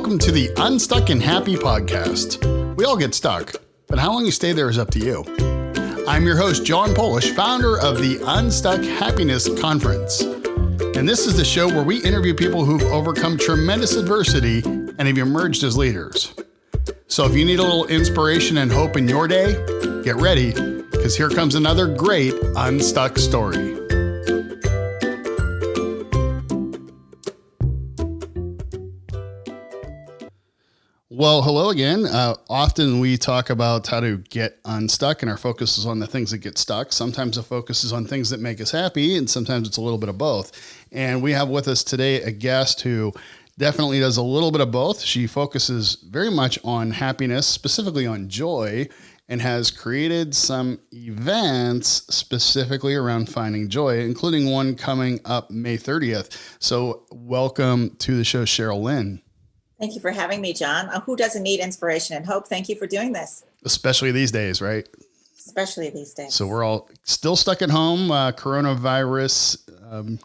Welcome to the Unstuck and Happy podcast. We all get stuck, but how long you stay there is up to you. I'm your host, John Polish, founder of the Unstuck Happiness Conference. And this is the show where we interview people who've overcome tremendous adversity and have emerged as leaders. So if you need a little inspiration and hope in your day, get ready, because here comes another great Unstuck story. Well, hello again. Often we talk about how to get unstuck, and our focus is on the things that get stuck. Sometimes the focus is on things that make us happy, and sometimes it's a little bit of both. And we have with us today a guest who definitely does a little bit of both. She focuses very much on happiness, specifically on joy, and has created some events specifically around finding joy, including one coming up May 30th. So welcome to the show, Sheryl, Lynn. Thank you for having me, John. Who doesn't need inspiration and hope? Thank you for doing this. Especially these days, right? Especially these days. So we're all still stuck at home, coronavirus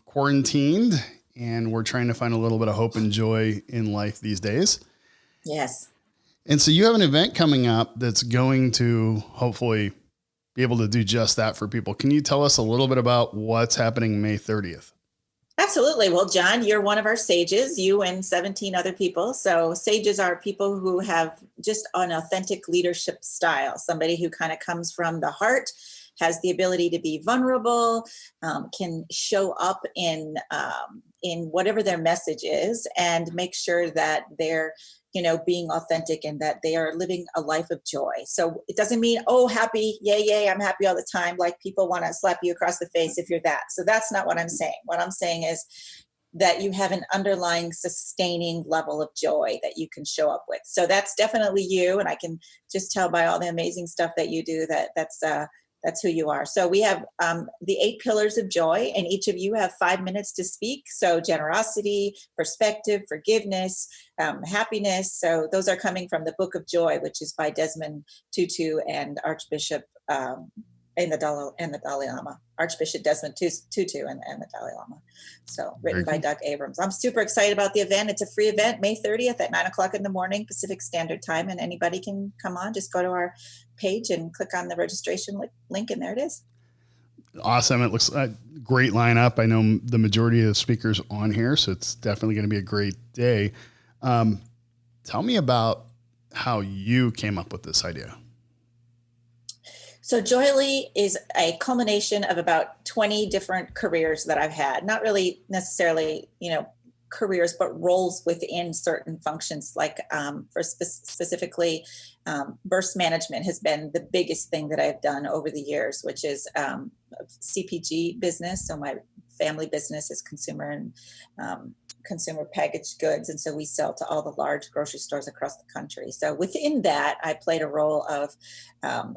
quarantined, and we're trying to find a little bit of hope and joy in life these days. Yes. And so you have an event coming up that's going to hopefully be able to do just that for people. Can you tell us a little bit about what's happening May 30th? Absolutely. Well, John, you're one of our sages, you and 17 other people. So sages are people who have just an authentic leadership style, somebody who kind of comes from the heart, has the ability to be vulnerable, can show up in whatever their message is and make sure that they're being authentic and that they are living a life of joy. So it doesn't mean, oh, happy, yay, I'm happy all the time. Like people want to slap you across the face if you're that. So that's not what I'm saying. What I'm saying is that you have an underlying sustaining level of joy that you can show up with. So that's definitely you. And I can just tell by all the amazing stuff that you do that's who you are. So we have the 8 pillars of joy, and each of you have 5 minutes to speak. So generosity, perspective, forgiveness, happiness. So those are coming from the Book of Joy, which is by Desmond Tutu and Archbishop and the Dalai Lama, Archbishop Desmond Tutu and the Dalai Lama. So written by Doug Abrams. I'm super excited about the event. It's a free event, May 30th at 9:00 in the morning, Pacific Standard Time, and anybody can come on. Just go to our page and click on the registration link, and there it is. Awesome. It looks a great lineup. I know the majority of the speakers on here, so it's definitely going to be a great day. Tell me about how you came up with this idea. So Joyly is a culmination of about 20 different careers that I've had, not really necessarily, careers, but roles within certain functions, like for specifically burst management has been the biggest thing that I've done over the years, which is CPG business. So my family business is consumer and consumer packaged goods. And so we sell to all the large grocery stores across the country. So within that, I played a role of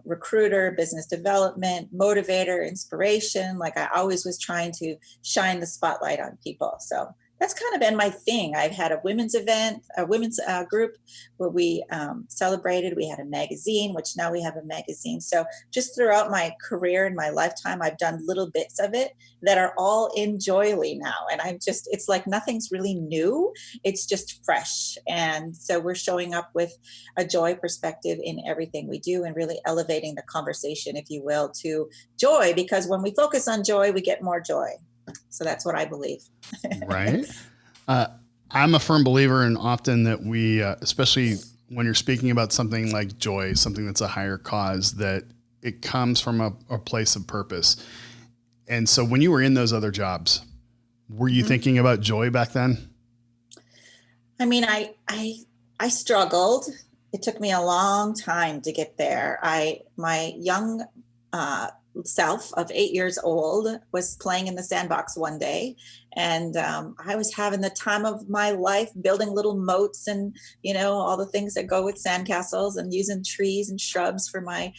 recruiter, business development, motivator, inspiration. Like I always was trying to shine the spotlight on people. So that's kind of been my thing. I've had a women's event, a women's group where we celebrated. We had a magazine, which now we have a magazine. So just throughout my career and my lifetime, I've done little bits of it that are all in Joyly now. And it's like nothing's really new. It's just fresh. And so we're showing up with a joy perspective in everything we do and really elevating the conversation, if you will, to joy, because when we focus on joy, we get more joy. So that's what I believe. Right. I'm a firm believer in often that we, especially when you're speaking about something like joy, something that's a higher cause, that it comes from a place of purpose. And so when you were in those other jobs, were you thinking about joy back then? I mean, I struggled. It took me a long time to get there. My young self of 8 years old was playing in the sandbox one day, and I was having the time of my life, building little moats and all the things that go with sandcastles, and using trees and shrubs for my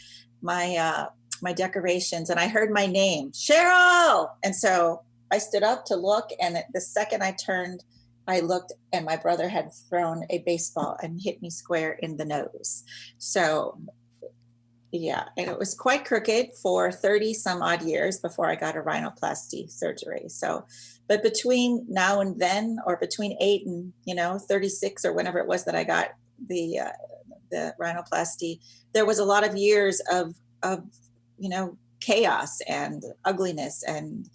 decorations. And I heard my name, Sheryl, and so I stood up to look, and the second I turned, I looked, and my brother had thrown a baseball and hit me square in the nose. So Yeah, and it was quite crooked for 30 some odd years before I got a rhinoplasty surgery. So, but between now and then, or between 8 and 36 or whenever it was that I got the rhinoplasty, there was a lot of years of chaos and ugliness, and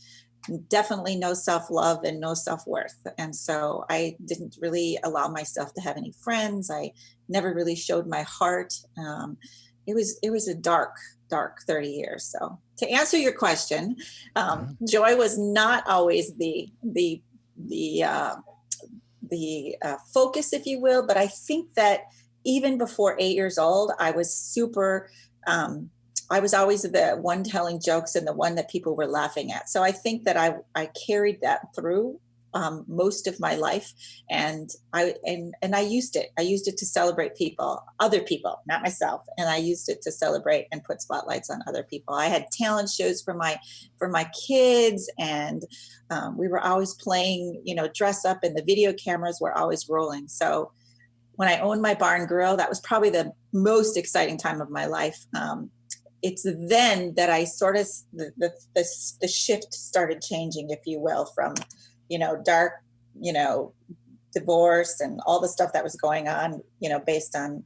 definitely no self-love and no self-worth. And so I didn't really allow myself to have any friends. I never really showed my heart. It was a dark 30 years. So to answer your question, joy was not always the focus, if you will. But I think that even before 8 years old, I was super. I was always the one telling jokes and the one that people were laughing at. So I think that I carried that through most of my life, and I used it. I used it to celebrate people, other people, not myself. And I used it to celebrate and put spotlights on other people. I had talent shows for my kids, and we were always playing, dress up, and the video cameras were always rolling. So when I owned my bar and grill, that was probably the most exciting time of my life. It's then that I sort of the shift started changing, if you will, from dark, divorce and all the stuff that was going on, based on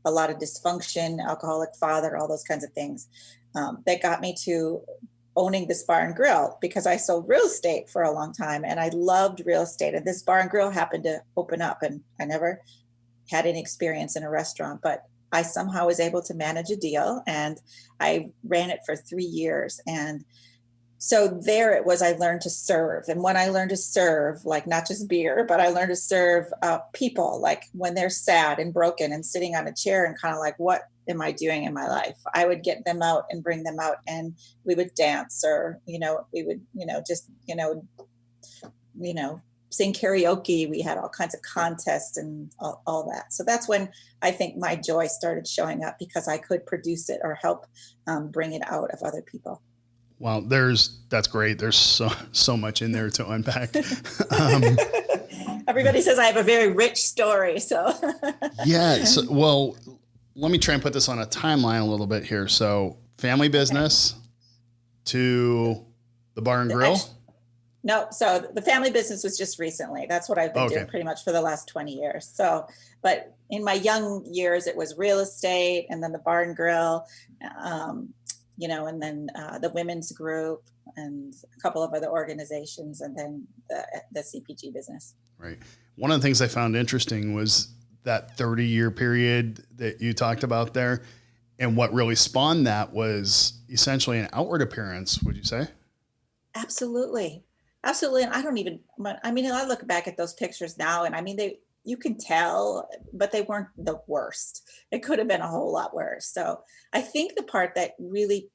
a lot of dysfunction, alcoholic father, all those kinds of things, that got me to owning this bar and grill, because I sold real estate for a long time and I loved real estate. And this bar and grill happened to open up, and I never had any experience in a restaurant, but I somehow was able to manage a deal, and I ran it for 3 years. And so there it was, I learned to serve. And when I learned to serve, like not just beer, but I learned to serve people, like when they're sad and broken and sitting on a chair and kind of like, what am I doing in my life? I would get them out and bring them out, and we would dance, or, we would, sing karaoke. We had all kinds of contests and all that. So that's when I think my joy started showing up, because I could produce it or help bring it out of other people. Well, that's great. There's so much in there to unpack. Everybody says I have a very rich story. So yeah. So, well, let me try and put this on a timeline a little bit here. So family business to the bar and grill. No, so the family business was just recently. That's what I've been doing pretty much for the last 20 years. So, but in my young years, it was real estate, and then the bar and grill, and then the women's group, and a couple of other organizations, and then the CPG business. Right. One of the things I found interesting was that 30-year period that you talked about there. And what really spawned that was essentially an outward appearance, would you say? Absolutely. Absolutely. And I look back at those pictures now, and you can tell, but they weren't the worst. It could have been a whole lot worse. So I think the part that really,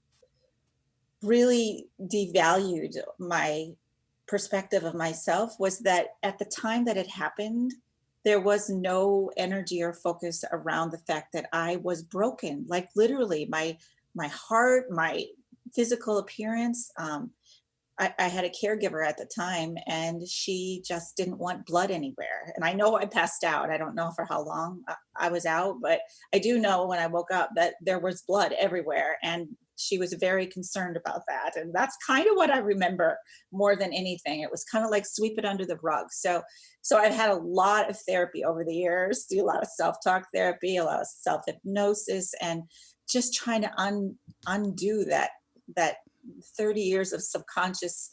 really devalued my perspective of myself was that at the time that it happened, there was no energy or focus around the fact that I was broken, like literally my heart, my physical appearance. I had a caregiver at the time, and she just didn't want blood anywhere. And I know I passed out. I don't know for how long I was out, but I do know when I woke up that there was blood everywhere. And she was very concerned about that. And that's kind of what I remember more than anything. It was kind of like sweep it under the rug. So I've had a lot of therapy over the years, do a lot of self-talk therapy, a lot of self-hypnosis, and just trying to undo that 30 years of subconscious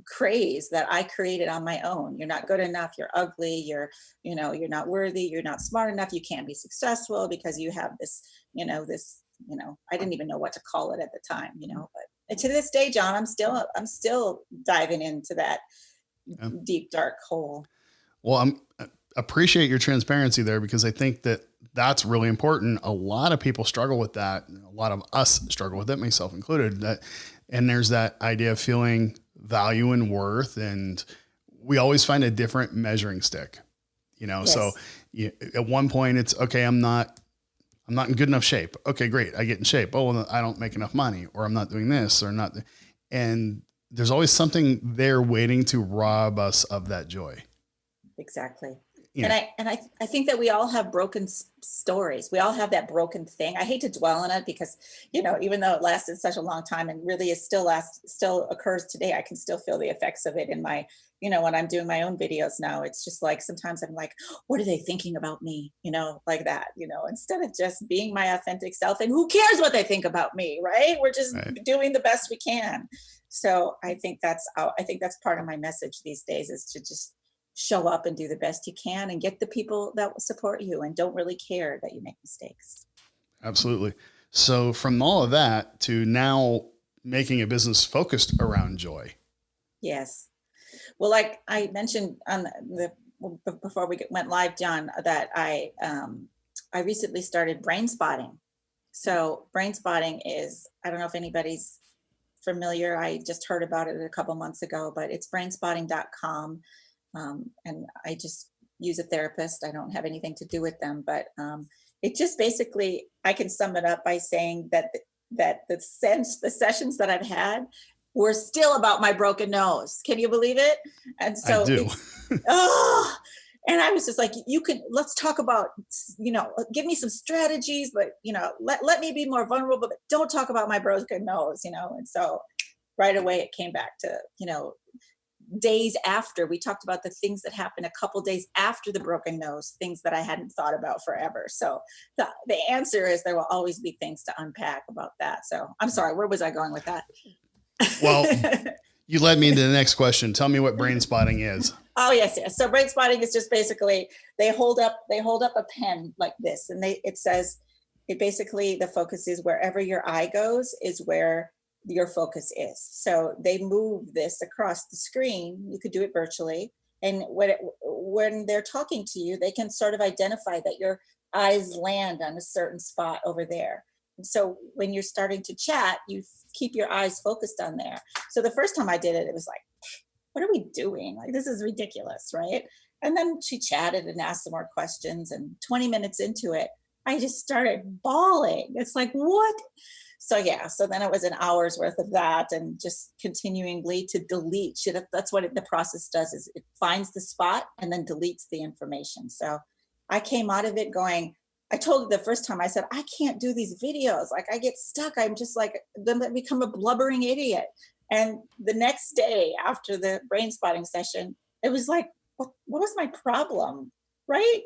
craze that I created on my own. You're not good enough. You're ugly. You're not worthy. You're not smart enough. You can't be successful because you have this, I didn't even know what to call it at the time, but to this day, John, I'm still diving into that deep, dark hole. Well, I appreciate your transparency there, because I think that's really important. A lot of people struggle with that. A lot of us struggle with it, myself included. And there's that idea of feeling value and worth. And we always find a different measuring stick, Yes. So at one point it's okay. I'm not in good enough shape. Okay, great. I get in shape. Oh, well, I don't make enough money, or I'm not doing this or not. And there's always something there waiting to rob us of that joy. Exactly. And I think that we all have broken stories. We all have that broken thing. I hate to dwell on it because, even though it lasted such a long time and really is still occurs today, I can still feel the effects of it in my, when I'm doing my own videos now. It's just like, sometimes I'm like, what are they thinking about me? Like that, instead of just being my authentic self, and who cares what they think about me, right? We're just doing the best we can. So I think that's part of my message these days, is to just show up and do the best you can and get the people that will support you and don't really care that you make mistakes. Absolutely. So from all of that to now making a business focused around joy. Yes. Well, like I mentioned before we went live, John, that I recently started brain spotting. So brain spotting is, I don't know if anybody's familiar. I just heard about it a couple months ago, but it's brainspotting.com. And I just use a therapist. I don't have anything to do with them, but it just basically, I can sum it up by saying that the sessions that I've had were still about my broken nose. Can you believe it? And so I do. And I was just like, let's talk about, give me some strategies, but, let me be more vulnerable, but don't talk about my broken nose, And so right away it came back to, days after. We talked about the things that happened a couple days after the broken nose, things that I hadn't thought about forever. So the answer is there will always be things to unpack about that. So I'm sorry, where was I going with that? Well, you led me into the next question. Tell me what brain spotting is. Oh, yes. So brain spotting is just basically they hold up a pen like this, and it basically, the focus is wherever your eye goes is where your focus is. So they move this across the screen. You could do it virtually. And when they're talking to you, they can sort of identify that your eyes land on a certain spot over there. And so when you're starting to chat, you keep your eyes focused on there. So the first time I did it, it was like, what are we doing? Like, this is ridiculous, right? And then she chatted and asked some more questions. And 20 minutes into it, I just started bawling. It's like, what? So then it was an hour's worth of that, and just continually to delete. That's what the process does, is it finds the spot and then deletes the information. So I came out of it going, I told the first time, I said, I can't do these videos. Like, I get stuck. I'm just like, then I become a blubbering idiot. And the next day after the brain spotting session, it was like, what was my problem? Right?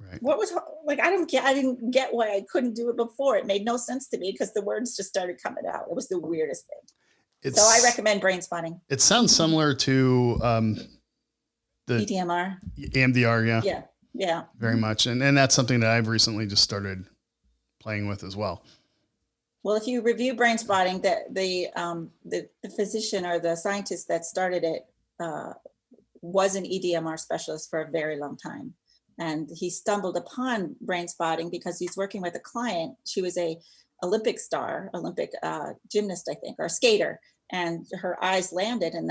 Right. What was, like, I didn't get why I couldn't do it before. It made no sense to me because the words just started coming out. It was the weirdest thing. So I recommend brain spotting. It sounds similar to the EDMR. EMDR, yeah. Yeah. Very much. And that's something that I've recently just started playing with as well. Well, if you review brain spotting, the physician or the scientist that started it was an EDMR specialist for a very long time. And he stumbled upon brain spotting because he's working with a client. She was a Olympic gymnast, I think, or skater. And her eyes landed, and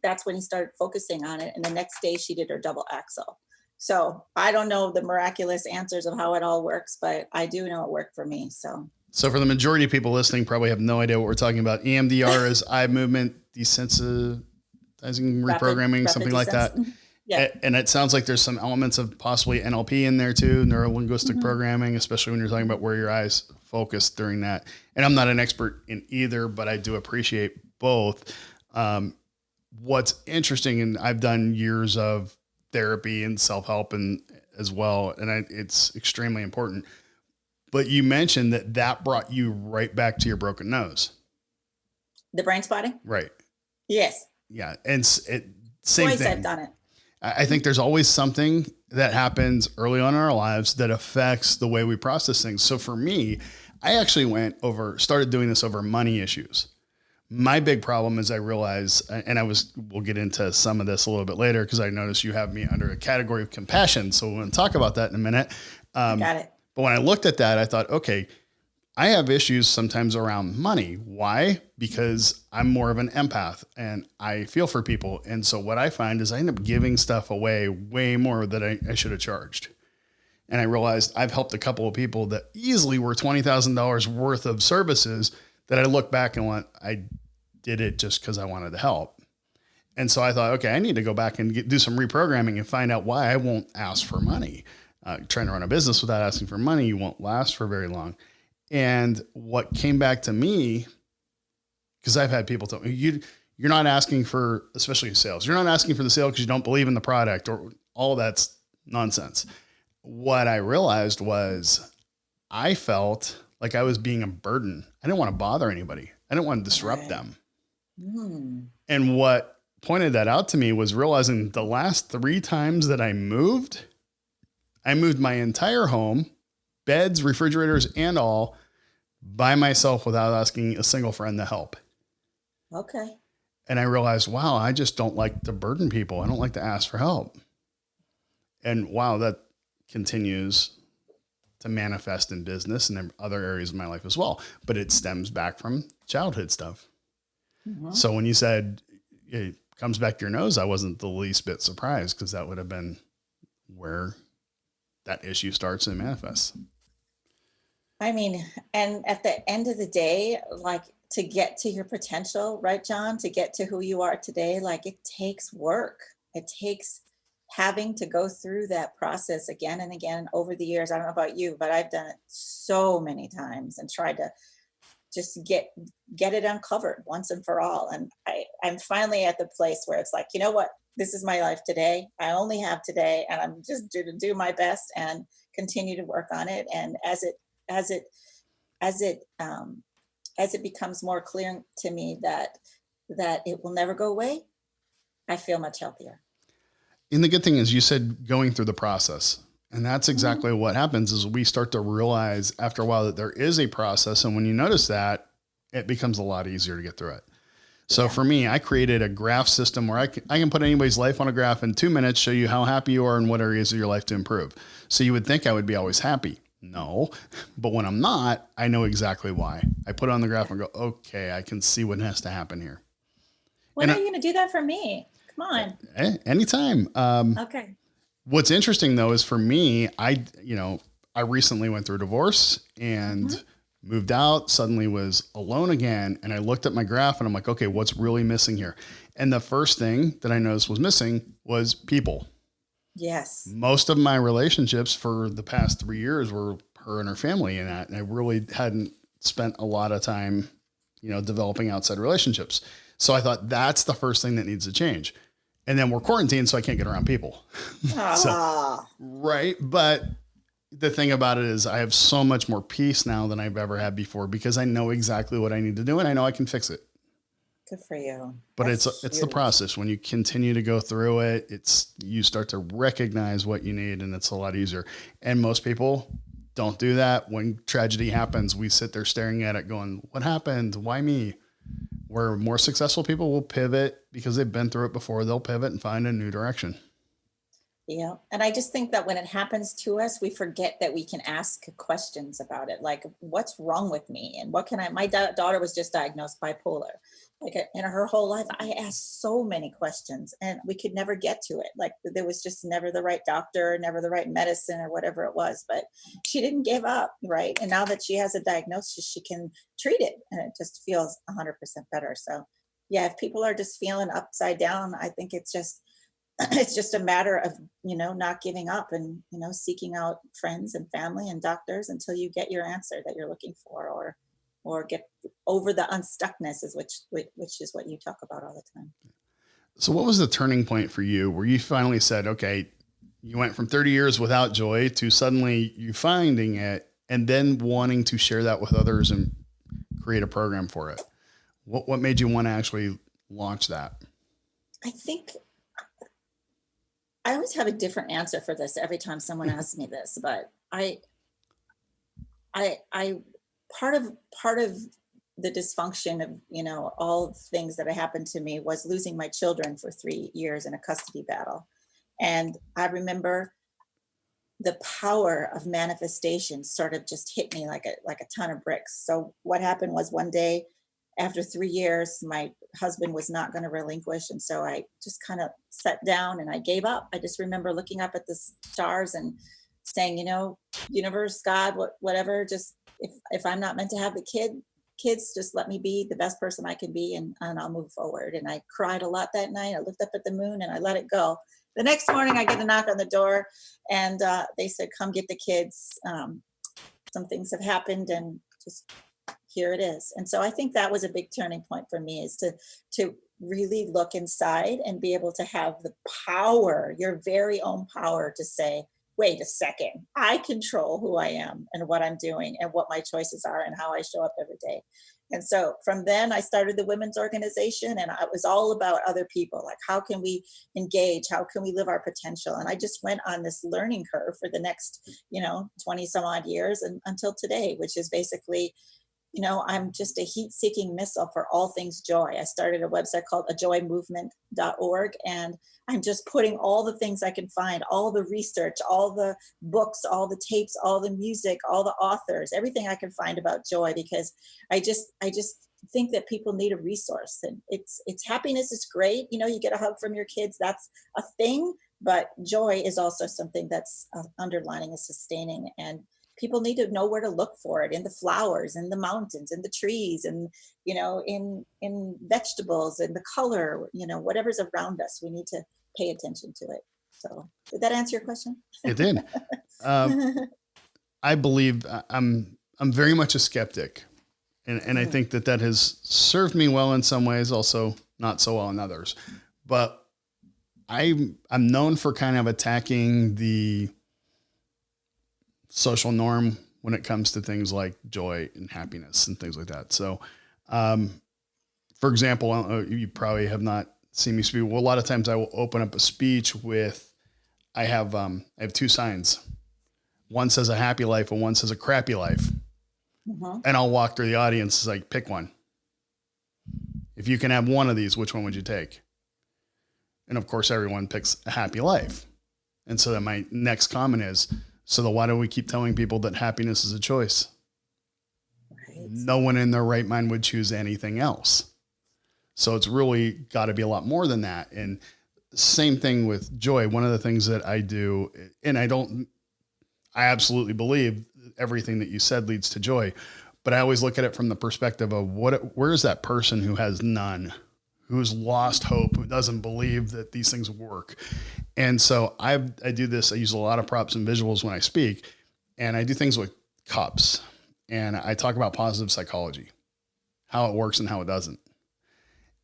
that's when he started focusing on it. And the next day she did her double axel. So I don't know the miraculous answers of how it all works, but I do know it worked for me. So for the majority of people listening, probably have no idea what we're talking about. EMDR is eye movement desensitizing, reprogramming, rapid something like that. Yeah. And it sounds like there's some elements of possibly NLP in there too, neuro-linguistic programming, especially when you're talking about where your eyes focus during that. And I'm not an expert in either, but I do appreciate both. What's interesting, and I've done years of therapy and self-help and as well, and it's extremely important. But you mentioned that brought you right back to your broken nose. The brain spotting? Right. Yes. Yeah. And same Twice thing. I've done it. I think there's always something that happens early on in our lives that affects the way we process things. So for me, I actually started doing this over money issues. My big problem is I realized, and we'll get into some of this a little bit later because I noticed you have me under a category of compassion. So we're going to talk about that in a minute. Got it. But when I looked at that, I thought, okay, I have issues sometimes around money. Why? Because I'm more of an empath and I feel for people. And so what I find is I end up giving stuff away way more than I should have charged. And I realized I've helped a couple of people that easily were $20,000 worth of services that I look back and went, I did it just because I wanted to help. And so I thought, okay, I need to go back and do some reprogramming and find out why I won't ask for money. Trying to run a business without asking for money, you won't last for very long. And what came back to me, because I've had people tell me, you're not asking for, especially sales, you're not asking for the sale because you don't believe in the product, or all that's nonsense. What I realized was I felt like I was being a burden. I didn't want to bother anybody. I didn't want to disrupt them. And what pointed that out to me was realizing the last 3 times that I moved my entire home, beds, refrigerators, and all, by myself without asking a single friend to help. Okay. And I realized, wow, I just don't like to burden people. I don't like to ask for help. And wow, that continues to manifest in business and in other areas of my life as well. But it stems back from childhood stuff. So when you said it comes back to your nose, I wasn't the least bit surprised, because that would have been where that issue starts and manifests. I mean, and at the end of the day, like, to get to your potential, right, John, to get to who you are today, like, it takes work. It takes having to go through that process again and again over the years. I don't know about you, but I've done it so many times and tried to just get it uncovered once and for all. And I'm finally at the place where it's like, you know what, this is my life today. I only have today, and I'm just going to do my best and continue to work on it. And as it becomes more clear to me that it will never go away, I feel much healthier. And the good thing is, you said going through the process. And that's exactly what happens, is we start to realize after a while that there is a process. And when you notice that, it becomes a lot easier to get through it. So for me, I created a graph system where I can put anybody's life on a graph in 2 minutes, show you how happy you are and what areas of your life to improve. So you would think I would be always happy. No, but when I'm not, I know exactly why. I put it on the graph and go, okay, I can see what has to happen here. When are you going to do that for me? Come on. Anytime. Okay. What's interesting though, is for me, I recently went through a divorce and moved out, suddenly was alone again. And I looked at my graph and I'm like, okay, what's really missing here? And the first thing that I noticed was missing was people. Yes. Most of my relationships for the past 3 years were her and her family and that. And I really hadn't spent a lot of time, developing outside relationships. So I thought that's the first thing that needs to change. And then we're quarantined, so I can't get around people. Right. But the thing about it is I have so much more peace now than I've ever had before, because I know exactly what I need to do and I know I can fix it. Good for you. But it's the process. When you continue to go through it, you start to recognize what you need, and it's a lot easier. And most people don't do that. When tragedy happens, we sit there staring at it going, what happened? Why me? Where more successful people will pivot because they've been through it before. They'll pivot and find a new direction. Yeah. And I just think that when it happens to us, we forget that we can ask questions about it. Like, what's wrong with me? And my daughter was just diagnosed bipolar. Like, in her whole life, I asked so many questions and we could never get to it. Like, there was just never the right doctor, never the right medicine or whatever it was, but she didn't give up. Right. And now that she has a diagnosis, she can treat it and it just feels 100% better. So yeah, if people are just feeling upside down, I think it's just a matter of, not giving up and, seeking out friends and family and doctors until you get your answer that you're looking for, or get over the unstuckness, which is what you talk about all the time. So what was the turning point for you where you finally said, okay, you went from 30 years without joy to suddenly you finding it and then wanting to share that with others and create a program for it? What made you want to actually launch that? I think I always have a different answer for this every time someone asks me this, but I part of the dysfunction of, all things that happened to me was losing my children for 3 years in a custody battle. And I remember the power of manifestation sort of just hit me like a ton of bricks. So what happened was, one day after 3 years, my husband was not going to relinquish. And so I just kind of sat down and I gave up. I just remember looking up at the stars and saying, universe, God, whatever, just if I'm not meant to have the kid, kids just let me be the best person I can be, and I'll move forward. And I cried a lot that night. I looked up at the moon and I let it go. The next morning I get a knock on the door, and they said, come get the kids. Some things have happened, and just here it is. And so I think that was a big turning point for me, is to really look inside and be able to have the power, your very own power, to say, wait a second, I control who I am and what I'm doing and what my choices are and how I show up every day. And so from then I started the women's organization, and it was all about other people. Like, how can we engage? How can we live our potential? And I just went on this learning curve for the next, 20 some odd years, and until today, which is basically, I'm just a heat-seeking missile for all things joy. I started a website called ajoymovement.org, and I'm just putting all the things I can find, all the research, all the books, all the tapes, all the music, all the authors, everything I can find about joy, because I just think that people need a resource. And it's happiness is great. You get a hug from your kids, that's a thing, but joy is also something that's underlining and sustaining. And people need to know where to look for it, in the flowers, in the mountains, in the trees, and in vegetables, in the color, whatever's around us. We need to pay attention to it. So did that answer your question? It did. I believe I'm very much a skeptic, and I think that has served me well in some ways, also not so well in others. But I'm known for kind of attacking the social norm when it comes to things like joy and happiness and things like that. So, for example, you probably have not seen me speak. Well, a lot of times I will open up a speech with, I have two signs. One says a happy life and one says a crappy life. Mm-hmm. And I'll walk through the audience, like, pick one. If you can have one of these, which one would you take? And of course, everyone picks a happy life. And so then my next comment is, so why do we keep telling people that happiness is a choice? Right. No one in their right mind would choose anything else. So it's really got to be a lot more than that. And same thing with joy. One of the things that I do, and I absolutely believe everything that you said leads to joy, but I always look at it from the perspective of where is that person who has none, who's lost hope, who doesn't believe that these things work. And so I do this. I use a lot of props and visuals when I speak, and I do things with cups, and I talk about positive psychology, how it works and how it doesn't.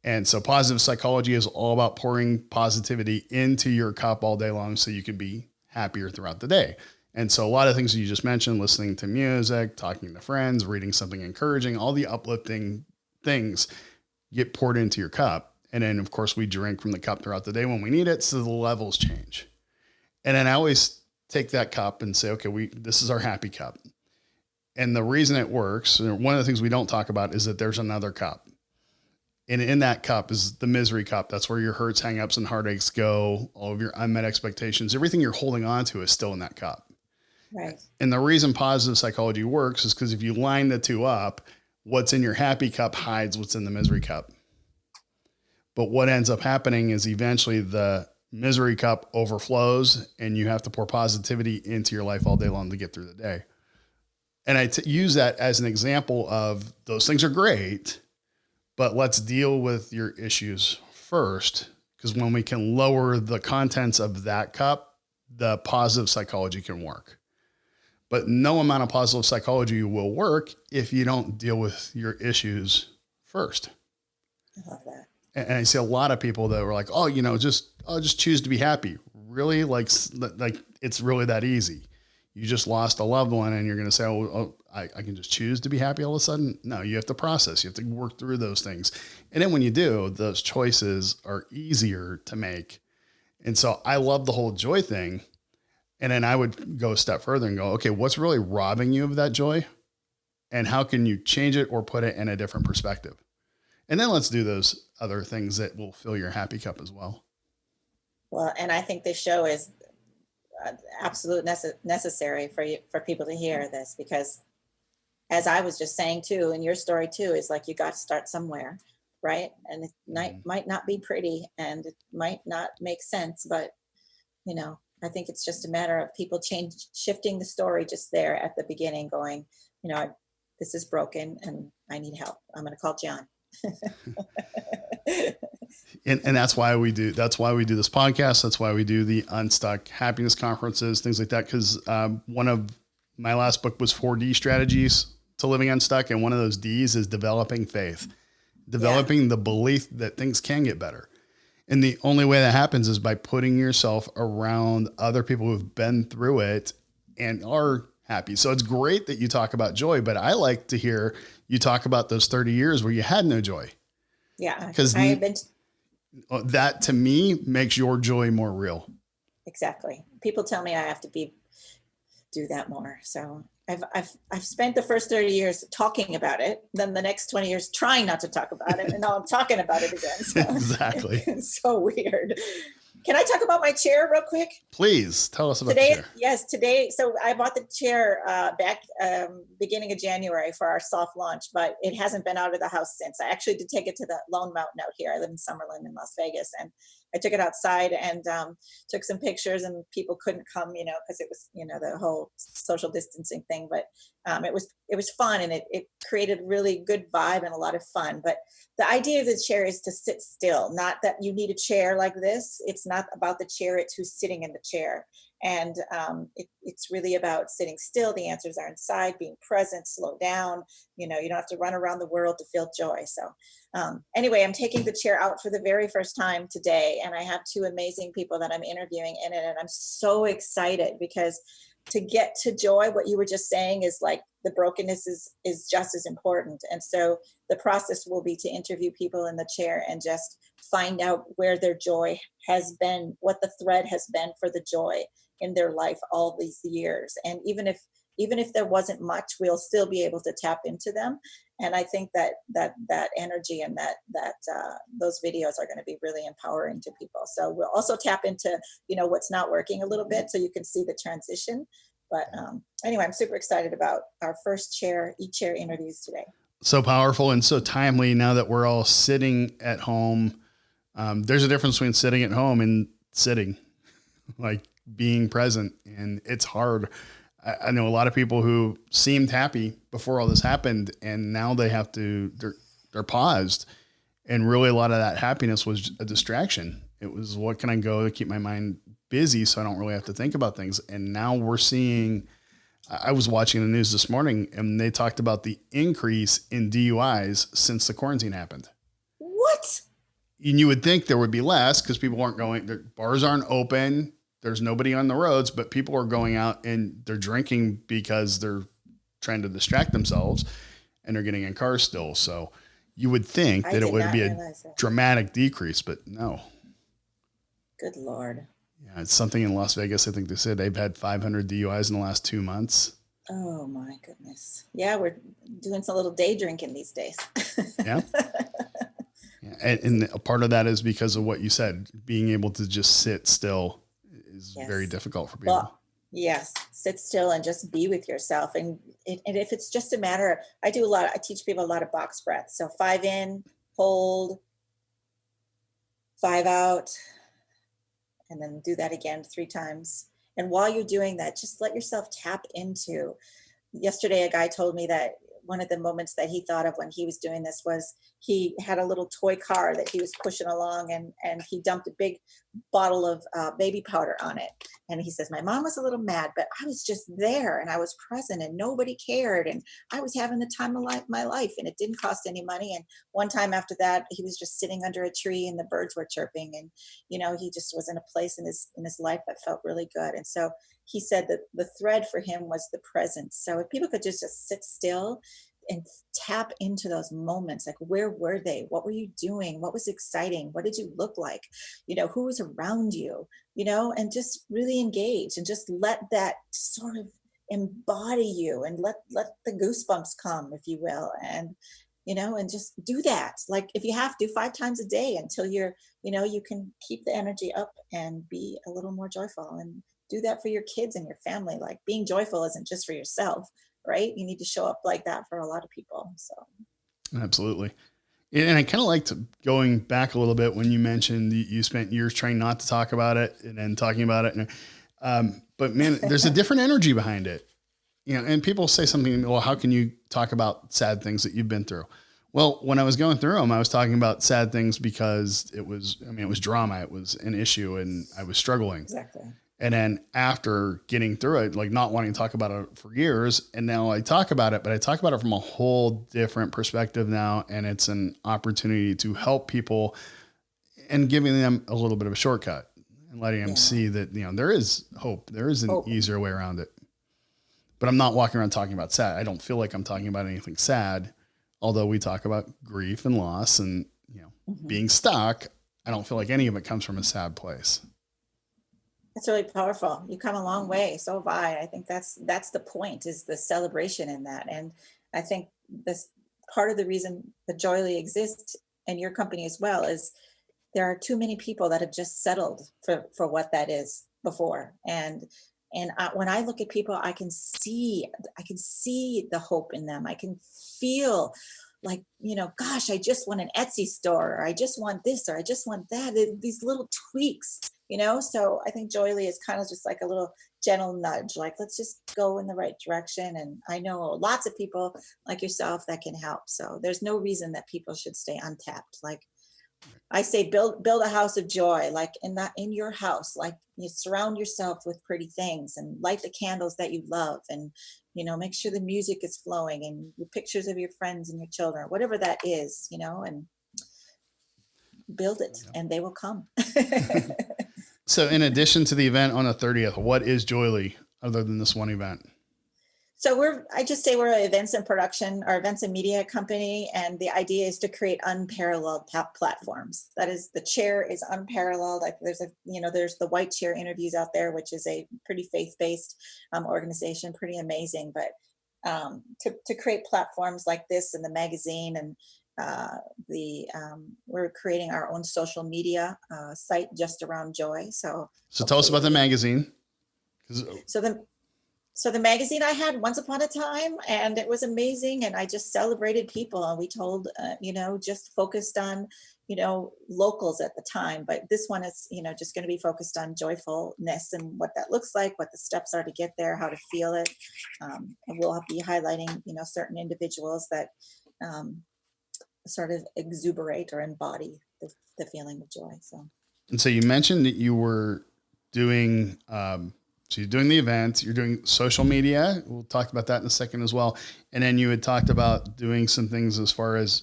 And so positive psychology is all about pouring positivity into your cup all day long so you can be happier throughout the day. And so a lot of things you just mentioned, listening to music, talking to friends, reading something encouraging, all the uplifting things get poured into your cup. And then, of course, we drink from the cup throughout the day when we need it, so the levels change. And then I always take that cup and say, okay, this is our happy cup. And the reason it works, one of the things we don't talk about, is that there's another cup. And in that cup is the misery cup. That's where your hurts, hang-ups, and heartaches go. All of your unmet expectations, everything you're holding on to is still in that cup. Right. And the reason positive psychology works is because if you line the two up, what's in your happy cup hides what's in the misery cup. But what ends up happening is eventually the misery cup overflows, and you have to pour positivity into your life all day long to get through the day. And I use that as an example of those things are great, but let's deal with your issues first. Because when we can lower the contents of that cup, the positive psychology can work. But no amount of positive psychology will work if you don't deal with your issues first. I love that. And I see a lot of people that were like, just choose to be happy. Really? Like it's really that easy. You just lost a loved one and you're going to say, I can just choose to be happy all of a sudden. No, you have to process. You have to work through those things. And then when you do, those choices are easier to make. And so I love the whole joy thing. And then I would go a step further and go, okay, what's really robbing you of that joy? And how can you change it or put it in a different perspective? And then let's do those other things that will fill your happy cup as well. Well, and I think this show is absolute necessary for people to hear this, because as I was just saying too, and your story too, is like, you got to start somewhere, right? And it might not be pretty and it might not make sense, but I think it's just a matter of people shifting the story just there at the beginning, going, this is broken and I need help. I'm going to call John. And that's why we do this podcast. That's why we do the Unstuck happiness conferences, things like that. Because one of my last book was 4D strategies to living unstuck. And one of those D's is developing faith, developing the belief that things can get better. And the only way that happens is by putting yourself around other people who've been through it and are happy. So it's great that you talk about joy, but I like to hear you talk about those 30 years where you had no joy. Yeah. Because that to me makes your joy more real. Exactly. People tell me I have to do that more. So I've spent the first 30 years talking about it, then the next 20 years trying not to talk about it, and now I'm talking about it again. So Exactly. It's so weird. Can I talk about my chair real quick? Please tell us about today. the chair. Yes, today. So I bought the chair back beginning of January for our soft launch, but it hasn't been out of the house since. I actually did take it to the Lone Mountain out here. I live in Summerlin in Las Vegas, and I took it outside and took some pictures, and people couldn't come, because it was, the whole social distancing thing. But it was fun, and it created really good vibe and a lot of fun. But the idea of the chair is to sit still, not that you need a chair like this. It's not about the chair, it's who's sitting in the chair. And it's really about sitting still. The answers are inside, being present, slow down. You don't have to run around the world to feel joy. So anyway, I'm taking the chair out for the very first time today. And I have two amazing people that I'm interviewing in it. And I'm so excited because to get to joy, what you were just saying is like the brokenness is just as important. And so the process will be to interview people in the chair and just find out where their joy has been, what the thread has been for the joy in their life all these years. And even if there wasn't much, we'll still be able to tap into them. And I think that energy and that those videos are going to be really empowering to people. So we'll also tap into, what's not working a little bit so you can see the transition. But anyway, I'm super excited about our first e-chair interviews today. So powerful and so timely now that we're all sitting at home. There's a difference between sitting at home and sitting, like being present. And it's hard. I know a lot of people who seemed happy before all this happened, and now they're paused. And really a lot of that happiness was a distraction. It was, what can I go to keep my mind busy so I don't really have to think about things? And now we're seeing, I was watching the news this morning and they talked about the increase in DUIs since the quarantine happened. What? And you would think there would be less because people aren't going, bars aren't open. There's nobody on the roads, but people are going out and they're drinking because they're trying to distract themselves and they're getting in cars still. So you would think that it would be a dramatic decrease, but no. Good Lord. Yeah, it's something in Las Vegas. I think they said they've had 500 DUIs in the last 2 months. Oh my goodness. Yeah, we're doing some little day drinking these days. Yeah. And a part of that is because of what you said, being able to just sit still is very difficult for people. Well, yes. Sit still and just be with yourself. And if it's just a matter, I teach people a lot of box breath. So 5 in, hold, 5 out, and then do that again 3 times. And while you're doing that, just let yourself tap into. Yesterday, a guy told me that one of the moments that he thought of when he was doing this was he had a little toy car that he was pushing along and he dumped a big bottle of baby powder on it. And he says, my mom was a little mad, but I was just there and I was present and nobody cared. And I was having the time of my life and it didn't cost any money. And one time after that, he was just sitting under a tree and the birds were chirping. And, he just was in a place in his life that felt really good. And so he said that the thread for him was the presence. So if people could just sit still and tap into those moments, like where were they? What were you doing? What was exciting? What did you look like? Who was around you? And just really engage and just let that sort of embody you and let the goosebumps come, if you will. And just do that. Like if you have to 5 times a day until you're, you can keep the energy up and be a little more joyful, and do that for your kids and your family. Like being joyful isn't just for yourself, right? You need to show up like that for a lot of people. So. Absolutely. And I kind of liked going back a little bit when you mentioned you spent years trying not to talk about it and then talking about it. But man, there's a different energy behind it. and people say something, well, how can you talk about sad things that you've been through? Well, when I was going through them, I was talking about sad things because it was drama. It was an issue and I was struggling. Exactly. And then after getting through it, like not wanting to talk about it for years, and now I talk about it, but I talk about it from a whole different perspective now. And it's an opportunity to help people and giving them a little bit of a shortcut and letting them see that, there is hope. There is an easier way around it. But I'm not walking around talking about sad. I don't feel like I'm talking about anything sad, although we talk about grief and loss and, being stuck. I don't feel like any of it comes from a sad place. It's really powerful. You come a long way. So have I. I think that's the point, is the celebration in that. And I think this part of the reason that Joyly exists, and your company as well, is there are too many people that have just settled for what that is before. When I look at people, I can see the hope in them. I can feel like, gosh, I just want an Etsy store, or I just want this, or I just want that. These little tweaks, So I think Joyly is kind of just like a little gentle nudge, like, let's just go in the right direction. And I know lots of people like yourself that can help. So there's no reason that people should stay untapped. Like I say, build a house of joy, like in your house, like you surround yourself with pretty things and light the candles that you love, and make sure the music is flowing and your pictures of your friends and your children, whatever that is, and build it and they will come. So in addition to the event on the 30th, what is Joyly other than this one event? So I just say we're an events and production or events and media company. And the idea is to create unparalleled platforms. That is, the chair is unparalleled. Like there's the White Chair Interviews out there, which is a pretty faith-based organization, pretty amazing. But to create platforms like this in the magazine, and we're creating our own social media site just around joy. So tell us about the magazine. So the magazine I had once upon a time, and it was amazing. And I just celebrated people, and we told, just focused on, locals at the time. But this one is, just going to be focused on joyfulness and what that looks like, what the steps are to get there, how to feel it. And we'll be highlighting, certain individuals that sort of exuberate or embody the feeling of joy. So you mentioned that you were doing, so you're doing the event, you're doing social media. We'll talk about that in a second as well. And then you had talked about doing some things as far as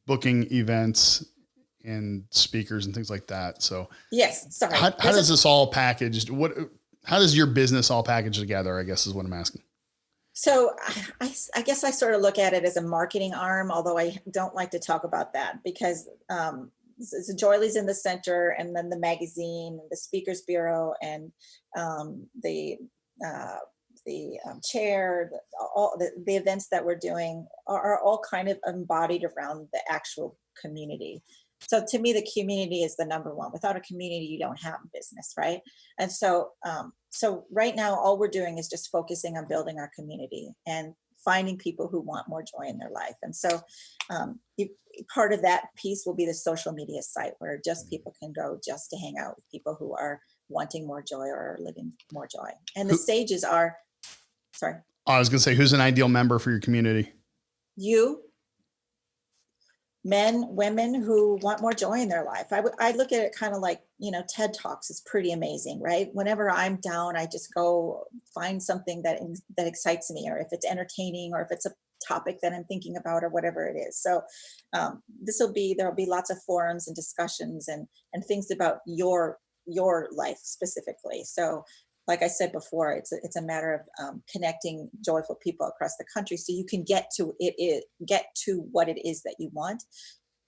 booking events and speakers and things like that. So yes, sorry. How does this all packaged? How does your business all package together, I guess is what I'm asking. So I guess I sort of look at it as a marketing arm, although I don't like to talk about that because so Joyly's in the center, and then the magazine, the Speakers Bureau, and the chair, all the events that we're doing are all kind of embodied around the actual community. So to me, the community is the number one. Without a community, you don't have a business, right? And so, so right now, all we're doing is just focusing on building our community and finding people who want more joy in their life. And so part of that piece will be the social media site, where just people can go just to hang out with people who are wanting more joy or are living more joy. And the stages are, sorry. I was going to say, who's an ideal member for your community? You. Men, women who want more joy in their life. I look at it kind of like, TED Talks is pretty amazing, right? Whenever I'm down, I just go find something that excites me, or if it's entertaining, or if it's a topic that I'm thinking about, or whatever it is. So there'll be lots of forums and discussions and things about your life specifically. So like I said before, it's a matter of connecting joyful people across the country, so you can get to what it is that you want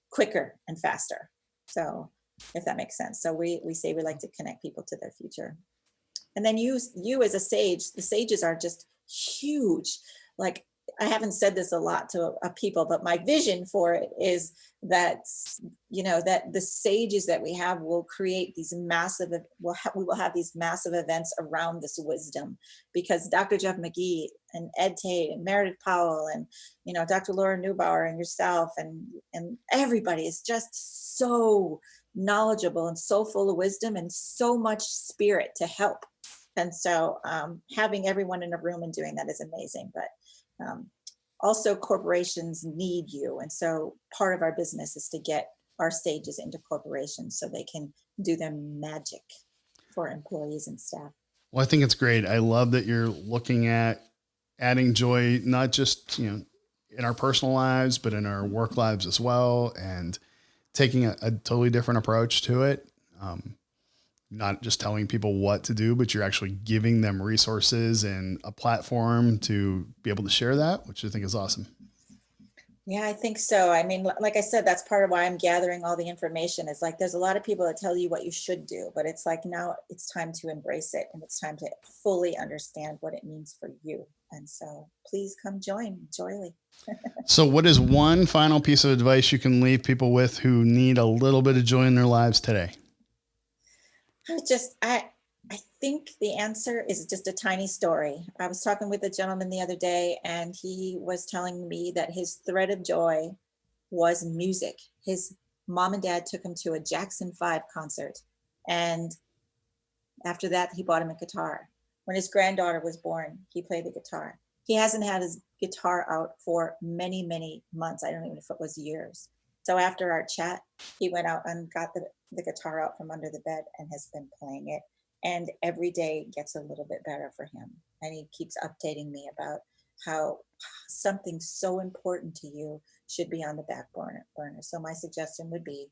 quicker and faster. So if that makes sense. So we say we like to connect people to their future. And then you as a sage, the sages are just huge. Like, I haven't said this a lot to people, but my vision for it is that, that the sages that we have will create these massive, we will have these massive events around this wisdom, because Dr. Jeff McGee and Ed Tate and Meredith Powell and, Dr. Laura Neubauer and yourself and everybody is just so knowledgeable and so full of wisdom and so much spirit to help. And so having everyone in a room and doing that is amazing. But also corporations need you. And so part of our business is to get our sages into corporations so they can do their magic for employees and staff. Well, I think it's great. I love that you're looking at adding joy, not just, in our personal lives, but in our work lives as well. And taking a totally different approach to it. Not just telling people what to do, but you're actually giving them resources and a platform to be able to share that, which I think is awesome. Yeah, I think so. I mean, like I said, that's part of why I'm gathering all the information. It's like there's a lot of people that tell you what you should do, but it's like now it's time to embrace it and it's time to fully understand what it means for you. And so please come join Joyly. So what is one final piece of advice you can leave people with who need a little bit of joy in their lives today? I think the answer is just a tiny story. I was talking with a gentleman the other day, and he was telling me that his thread of joy was music. His mom and dad took him to a Jackson 5 concert. And after that, he bought him a guitar. When his granddaughter was born, he played the guitar. He hasn't had his guitar out for many, many months. I don't even know if it was years. So after our chat, he went out and got the guitar out from under the bed and has been playing it. And every day gets a little bit better for him. And he keeps updating me about how something so important to you should be on the back burner. So my suggestion would be,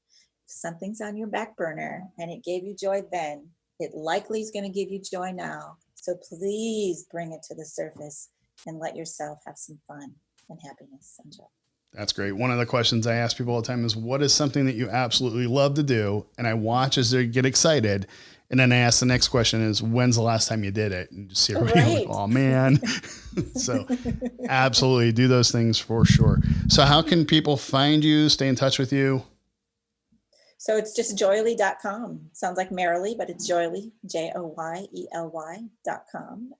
if something's on your back burner and it gave you joy then, it likely is going to give you joy now. So please bring it to the surface and let yourself have some fun and happiness and joy. That's great. One of the questions I ask people all the time is, what is something that you absolutely love to do? And I watch as they get excited. And then I ask the next question is, when's the last time you did it? And just see everybody like, oh man. So absolutely do those things for sure. So how can people find you, stay in touch with you? So it's just joyly.com. Sounds like merrily, but it's joyly, JOYELY.com.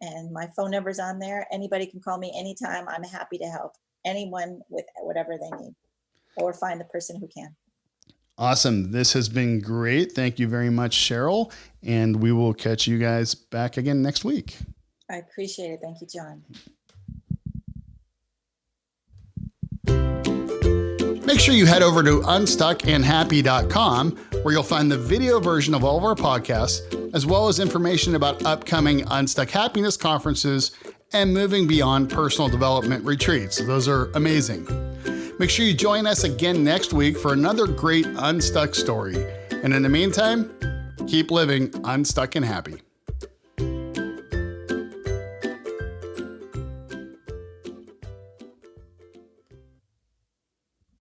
And my phone number's on there. Anybody can call me anytime. I'm happy to help anyone with whatever they need or find the person who can. Awesome. This has been great. Thank you very much, Sheryl. And we will catch you guys back again next week. I appreciate it. Thank you, John. Make sure you head over to unstuckandhappy.com, where you'll find the video version of all of our podcasts, as well as information about upcoming Unstuck Happiness conferences and moving beyond personal development retreats. Those are amazing. Make sure you join us again next week for another great Unstuck story. And in the meantime, keep living unstuck and happy.